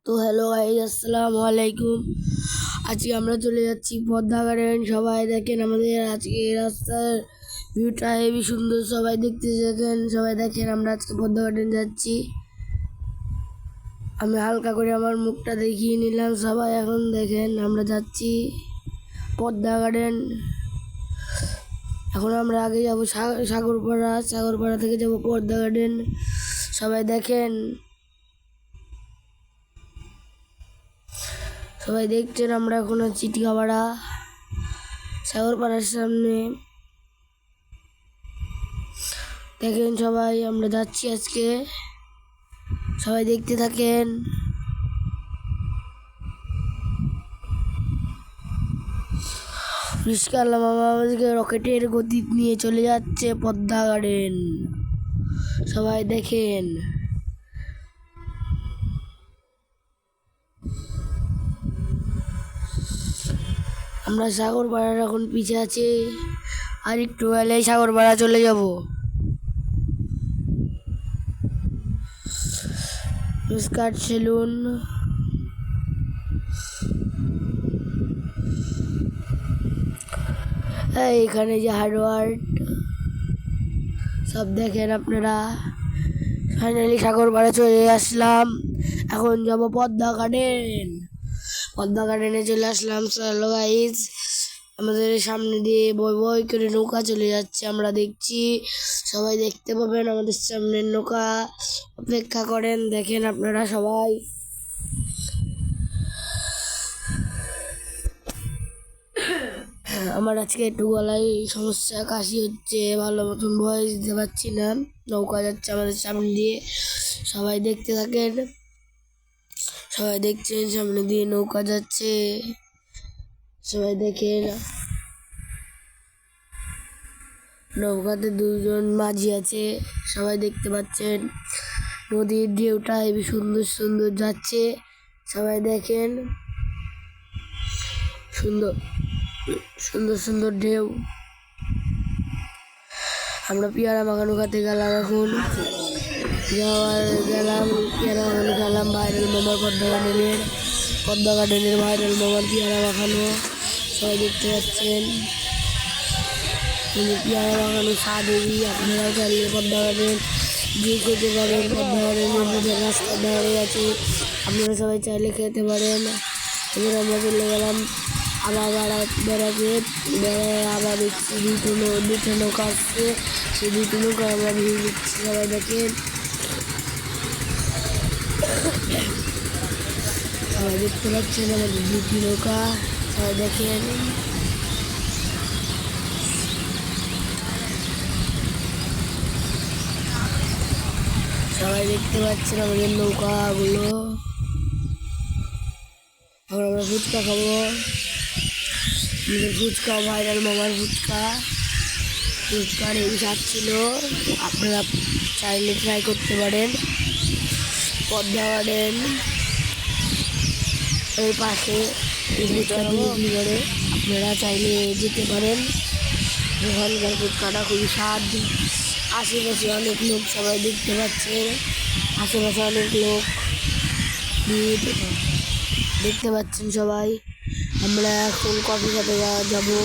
তো hello guys, আসসালামু আলাইকুম। আজকে আমরা চলে যাচ্ছি পদ্মা গার্ডেন। সবাই দেখেন আমাদের আজকে রাস্তার ভিউটা হেবি সুন্দর। সবাই দেখতে দেখেন, সবাই দেখেন আমরা আজকে পদ্মা গার্ডেন যাচ্ছি। আমি হালকা করে আমার মুখটা দেখিয়ে নিলাম। সবাই এখন দেখেন আমরা যাচ্ছি পদ্মা গার্ডেন। এখন আমরা আগে যাবো সাগরপাড়া থেকে যাবো পদ্মা গার্ডেন। সবাই দেখেন, সবাই দেখছেন আমরা এখন আছি টিকাপাড়া সাগরপাড়ার সামনে। দেখেন সবাই আমরা যাচ্ছি আজকে, সবাই দেখতে থাকেন। রিস্কা মামা আমাদেরকে রকেটের গতি নিয়ে চলে যাচ্ছে পদ্মা গার্ডেন। সবাই দেখেন, আমরা সাগরপাড়ার এখন পিছে আছি, আর একটু এলেই সাগরপাড়া চলে যাব। স্কার্ট সেলুন, এখানে যে হার্ডওয়ার সব দেখেন আপনারা। ফাইনালি সাগরপাড়া চলে আসলাম। এখন যাব পদ্মা গার্ডেন। পদ্মা গার্ডেনে চলে আসলাম। চলো গাইস, আমাদের সামনে দিয়ে বই বই করে নৌকা চলে যাচ্ছে, আমরা দেখছি। সবাই দেখতে পাবেন আমাদের সামনে নৌকা। অপেক্ষা করেন, দেখেন আপনারা সবাই। আমার আজকে একটু গলায় সমস্যা, কাশি হচ্ছে, ভালো মতন ভয়েস দিতে পারছি না। নৌকা যাচ্ছে আমাদের সামনে দিয়ে, সবাই দেখতে থাকেন। সবাই দেখছেন সামনে দিয়ে নৌকা যাচ্ছে, সবাই দেখেন। নৌকাতে দুজন মাঝি আছে, সবাই দেখতে পাচ্ছেন। নদীর ঢেউটা হেবি সুন্দর সুন্দর যাচ্ছে, সবাই দেখেন। সুন্দর সুন্দর সুন্দর ঢেউ। আমরা পেয়ারা বাগানো খাতে গেলাম, এখন গেলাম পেয়ারা বাগানে গেলাম। ভাইরাল মামার পদ্মা গার্ডেনের ভাইরাল মামার পেয়ারা বাগানো, সবাই দেখতে পাচ্ছেন। পেয়ারা বাগানো স্বাদ হেবি। আপনারা চাইলে পদ্মা গার্ডেন গিয়ে খেতে পারেন। পদ্মা গার্ডেনের রাস্তার ধারে আছে, আপনারা সবাই চাইলে খেতে পারেন। এবার আমরা চলে গেলাম আবার বেড়াতে আবার দেখছি দুটো নৌকা আসছে। সেই দুটো নৌকা আমরা ভিড় দিচ্ছি, সবাই দেখেন। সবাই দেখতে পাচ্ছেন আমাদের দুটি নৌকা, সবাই দেখেন। সবাই দেখতে পাচ্ছেন আমাদের নৌকাগুলো। এখন আমরা ফুচকা খাবো। ফুচকা ভাইরাল মামার ফুচকার এই স্বাদ ছিল, আপনারা চাইলে ট্রাই করতে পারেন। পদ্মা গার্ডেন এর পাশে ফুচকা বিক্রি করে, আপনারা চাইলে যেতে পারেন। ওখানকার ফুচকাটা খুবই স্বাদ। আশেপাশে অনেক লোক, সবাই দেখতে পাচ্ছেন। আশেপাশে অনেক লোক দেখতে পাচ্ছেন সবাই। আমরা এখন কফি খেতে যাবো।